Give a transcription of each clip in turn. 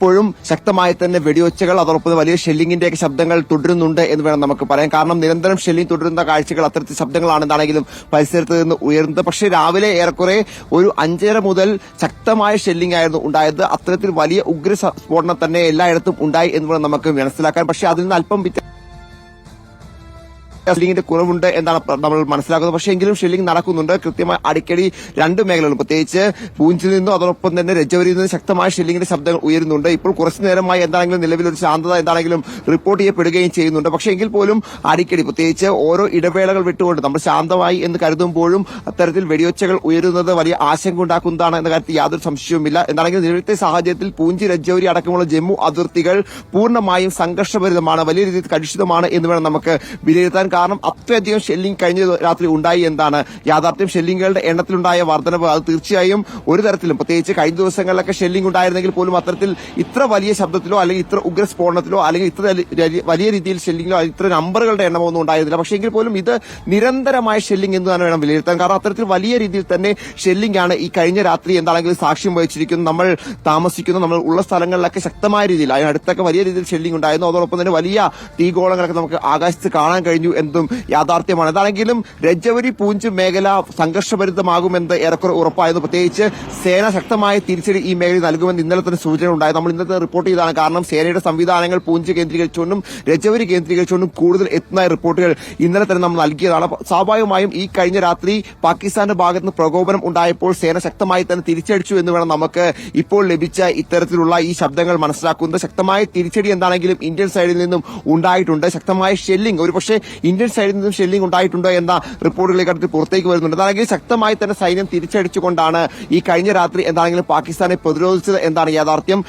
ഇപ്പോഴും ശക്തമായി തന്നെ വെടിവെച്ചുകൾ അതോടൊപ്പം വലിയ ഷെല്ലിങ്ങിന്റെയൊക്കെ ശബ്ദങ്ങൾ തുടരുന്നുണ്ട് എന്ന് വേണം നമുക്ക് പറയാൻ. കാരണം നിരന്തരം ഷെല്ലിംഗ് തുടരുന്ന കാഴ്ചകൾ അത്തരത്തിൽ ശബ്ദങ്ങളാണെന്നാണെങ്കിലും പരിസരത്ത് നിന്ന് ഉയർന്നത്. പക്ഷേ രാവിലെ ഏറെക്കുറെ ഒരു 5:30 മുതൽ ശക്തമായ ഷെല്ലിംഗ് ആയിരുന്നു ഉണ്ടായത്. അത്തരത്തിൽ വലിയ ഉഗ്ര സ്ഫോടനം തന്നെ എല്ലായിടത്തും ഉണ്ടായി എന്ന് വേണം നമുക്ക് മനസ്സിലാക്കാൻ. പക്ഷേ അതിൽ നിന്ന് അല്പം ഷെല്ലിങ്ങിന്റെ കുറവുണ്ട് എന്നാണ് നമ്മൾ മനസ്സിലാക്കുന്നത്. പക്ഷേ എങ്കിലും ഷെല്ലിംഗ് നടക്കുന്നുണ്ട്. കൃത്യമായി അടിക്കടി രണ്ട് മേഖലകളും പ്രത്യേകിച്ച് പൂഞ്ചിൽ നിന്നും അതോടൊപ്പം തന്നെ രജൌരിയിൽ നിന്നും ശക്തമായ ഷെല്ലിങ്ങിന്റെ ശബ്ദങ്ങൾ ഉയരുന്നുണ്ട്. ഇപ്പോൾ കുറച്ചു നേരമായി എന്താണെങ്കിലും നിലവിലൊരു ശാന്തത എന്താണെങ്കിലും റിപ്പോർട്ട് ചെയ്യപ്പെടുകയും ചെയ്യുന്നുണ്ട്. പക്ഷേ എങ്കിൽ പോലും അടിക്കടി പ്രത്യേകിച്ച് ഓരോ ഇടവേളകൾ വിട്ടുകൊണ്ട് നമ്മൾ ശാന്തമായി എന്ന് കരുതുമ്പോഴും അത്തരത്തിൽ വെടിയൊച്ചകൾ ഉയരുന്നത് വലിയ ആശങ്ക ഉണ്ടാക്കുന്നതാണ് എന്ന കാര്യത്തിൽ യാതൊരു സംശയവുമില്ല. എന്താണെങ്കിലും നിലവിലത്തെ സാഹചര്യത്തിൽ പൂഞ്ചി രജൌരി അടക്കമുള്ള ജമ്മു അതിർത്തികൾ പൂർണ്ണമായും സംഘർഷഭരിതമാണ്, വലിയ രീതിയിൽ കലുഷിതമാണ് എന്ന് വേണം നമുക്ക് വിലയിരുത്താൻ. കാരണം അത്രയധികം ഷെല്ലിംഗ് കഴിഞ്ഞ രാത്രി ഉണ്ടായി എന്നാണ് യാഥാർത്ഥ്യം. ഷെല്ലിങ്ങുകളുടെ എണ്ണത്തിലുണ്ടായ വർധനവ് അത് തീർച്ചയായും ഒരു തരത്തിലും പ്രത്യേകിച്ച് കഴിഞ്ഞ ദിവസങ്ങളിലൊക്കെ ഷെല്ലിംഗ് ഉണ്ടായിരുന്നെങ്കിൽ പോലും അത്തരത്തിൽ ഇത്ര വലിയ ശബ്ദത്തിലോ അല്ലെങ്കിൽ ഇത്ര ഉഗ്ര സ്ഫോടനത്തിലോ അല്ലെങ്കിൽ ഇത്ര വലിയ രീതിയിൽ ഷെല്ലിംഗിലോ ഇത്ര നമ്പറുകളുടെ എണ്ണമൊന്നും ഉണ്ടായിരുന്നില്ല. പക്ഷേ എങ്കിൽ പോലും ഇത് നിരന്തരമായ ഷെല്ലിംഗ് എന്ന് തന്നെ വേണം വിലയിരുത്താൻ. കാരണം അത്തരത്തിൽ വലിയ രീതിയിൽ തന്നെ ഷെല്ലിംഗ് ആണ് ഈ കഴിഞ്ഞ രാത്രി എന്താണെങ്കിലും സാക്ഷ്യം വഹിച്ചിരിക്കുന്നു. നമ്മൾ താമസിക്കുന്ന നമ്മൾ ഉള്ള സ്ഥലങ്ങളിലൊക്കെ ശക്തമായ രീതിയിൽ അതിനടുത്തൊക്കെ വലിയ രീതിയിൽ ഷെല്ലിംഗ് ഉണ്ടായിരുന്നു. അതോടൊപ്പം തന്നെ വലിയ തീഗോളങ്ങളൊക്കെ നമുക്ക് ആകാശത്ത് കാണാൻ കഴിഞ്ഞു എന്നതും യാഥാർത്ഥ്യമാണ്. അതാണെങ്കിലും രജൌരി പൂഞ്ച് മേഖല സംഘർഷഭരിതമാകുമെന്ന് ഏറെക്കുറെ ഉറപ്പായിരുന്നു. പ്രത്യേകിച്ച് സേന ശക്തമായ തിരിച്ചടി ഈ മേഖലയിൽ നൽകുമെന്ന് ഇന്നലെ തന്നെ സൂചന ഉണ്ടായത്. നമ്മൾ ഇന്നത്തെ റിപ്പോർട്ട് ചെയ്തതാണ്. കാരണം സേനയുടെ സംവിധാനങ്ങൾ പൂഞ്ച് കേന്ദ്രീകരിച്ചുകൊണ്ടും രജൌരി കേന്ദ്രീകരിച്ചുകൊണ്ടും കൂടുതൽ എത്തുന്ന റിപ്പോർട്ടുകൾ ഇന്നലെ തന്നെ നമ്മൾ നൽകിയതാണ്. സ്വാഭാവികമായും ഈ കഴിഞ്ഞ രാത്രി പാകിസ്ഥാന്റെ ഭാഗത്ത് നിന്ന് പ്രകോപനം ഉണ്ടായപ്പോൾ സേന ശക്തമായി തന്നെ തിരിച്ചടിച്ചു എന്ന് വേണം നമുക്ക് ഇപ്പോൾ ലഭിച്ച ഇത്തരത്തിലുള്ള ഈ ശബ്ദങ്ങൾ മനസ്സിലാക്കുന്നത്. ശക്തമായ തിരിച്ചടി എന്താണെങ്കിലും ഇന്ത്യൻ സൈഡിൽ നിന്നും ഉണ്ടായിട്ടുണ്ട്. ശക്തമായ ഷെല്ലിംഗ് ഒരുപക്ഷെ ഇന്ത്യൻ സൈഡിൽ നിന്നും ഷെല്ലിംഗ് ഉണ്ടായിട്ടുണ്ടോ എന്ന റിപ്പോർട്ടുകൾ ഇക്കാര്യത്തിൽ പുറത്തേക്ക് വരുന്നുണ്ട്. അതാണെങ്കിൽ ശക്തമായി തന്നെ സൈന്യം തിരിച്ചടിച്ചുകൊണ്ടാണ് ഈ കഴിഞ്ഞ രാത്രി എന്താണെങ്കിലും പാകിസ്ഥാനെ പ്രതിരോധിച്ചത് എന്നാണ് യാഥാർത്ഥ്യം.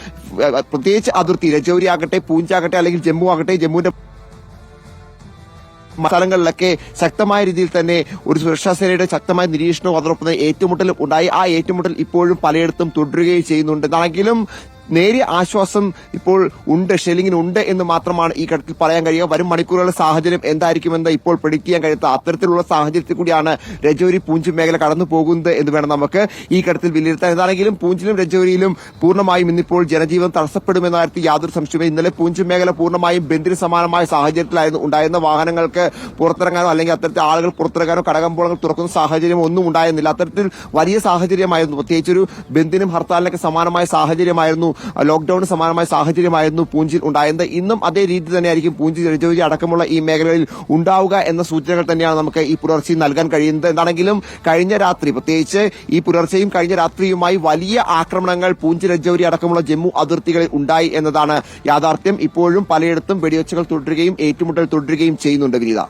പ്രത്യേകിച്ച് അതിർത്തി രജൌരി ആകട്ടെ പൂഞ്ചാകട്ടെ അല്ലെങ്കിൽ ജമ്മു ആകട്ടെ ജമ്മുവിന്റെ സ്ഥലങ്ങളിലൊക്കെ ശക്തമായ രീതിയിൽ തന്നെ ഒരു സുരക്ഷാ സേനയുടെ ശക്തമായ നിരീക്ഷണവും അതോടൊപ്പം തന്നെ ഏറ്റുമുട്ടലും ഉണ്ടായി. ആ ഏറ്റുമുട്ടൽ ഇപ്പോഴും പലയിടത്തും തുടരുകയും ചെയ്യുന്നുണ്ട്. എന്നാണെങ്കിലും നേരിയ ആശ്വാസം ഇപ്പോൾ ഉണ്ട്, ഷെല്ലിംഗിന് ഉണ്ട് എന്ന് മാത്രമാണ് ഈ ഘട്ടത്തിൽ പറയാൻ കഴിയുക. വരും മണിക്കൂറുകളുടെ സാഹചര്യം എന്തായിരിക്കുമെന്ന് ഇപ്പോൾ പ്രെഡിക്ട് ചെയ്യാൻ കഴിയാത്ത അത്തരത്തിലുള്ള സാഹചര്യത്തിൽ കൂടിയാണ് രജൌരി പൂഞ്ച് മേഖല കടന്നു പോകുന്നത് എന്ന് വേണം നമുക്ക് ഈ ഘട്ടത്തിൽ വിലയിരുത്താൻ. എന്താണെങ്കിലും പൂഞ്ചിലും രജൌരിയിലും പൂർണ്ണമായും ഇന്നിപ്പോൾ ജനജീവൻ തടസ്സപ്പെടുമെന്ന കാര്യത്തിൽ യാതൊരു സംശയവും. ഇന്നലെ പൂഞ്ച് മേഖല പൂർണ്ണമായും ബന്ദിന് സമാനമായ സാഹചര്യത്തിലായിരുന്നു ഉണ്ടായിരുന്ന. വാഹനങ്ങൾക്ക് പുറത്തിറങ്ങാനോ അല്ലെങ്കിൽ അത്തരത്തിൽ ആളുകൾ പുറത്തിറങ്ങാനോ കടകമ്പോളങ്ങൾ തുറക്കുന്ന സാഹചര്യം ഒന്നും ഉണ്ടായിരുന്നില്ല. അത്തരത്തിൽ വലിയ സാഹചര്യമായിരുന്നു. പ്രത്യേകിച്ചൊരു ബന്ദിനും ഹർത്താലിനൊക്കെ സമാനമായ സാഹചര്യമായിരുന്നു, ലോക്ഡൌണിന് സമാനമായ സാഹചര്യമായിരുന്നു പൂഞ്ചിൽ ഉണ്ടായത്. ഇന്നും അതേ രീതി തന്നെയായിരിക്കും പൂഞ്ചി രജൌരി അടക്കമുള്ള ഈ മേഖലകളിൽ ഉണ്ടാവുക എന്ന സൂചനകൾ തന്നെയാണ് നമുക്ക് ഈ പുലർച്ചയിൽ നൽകാൻ കഴിയുന്നത്. എന്താണെങ്കിലും കഴിഞ്ഞ രാത്രി പ്രത്യേകിച്ച് ഈ പുലർച്ചെയും കഴിഞ്ഞ രാത്രിയുമായി വലിയ ആക്രമണങ്ങൾ പൂഞ്ച് രജൌരി അടക്കമുള്ള ജമ്മു അതിർത്തികളിൽ ഉണ്ടായി എന്നതാണ് യാഥാർത്ഥ്യം. ഇപ്പോഴും പലയിടത്തും വെടിവെച്ചുകൾ തുടരുകയും ഏറ്റുമുട്ടൽ തുടരുകയും ചെയ്യുന്നുണ്ട്. വിനീത.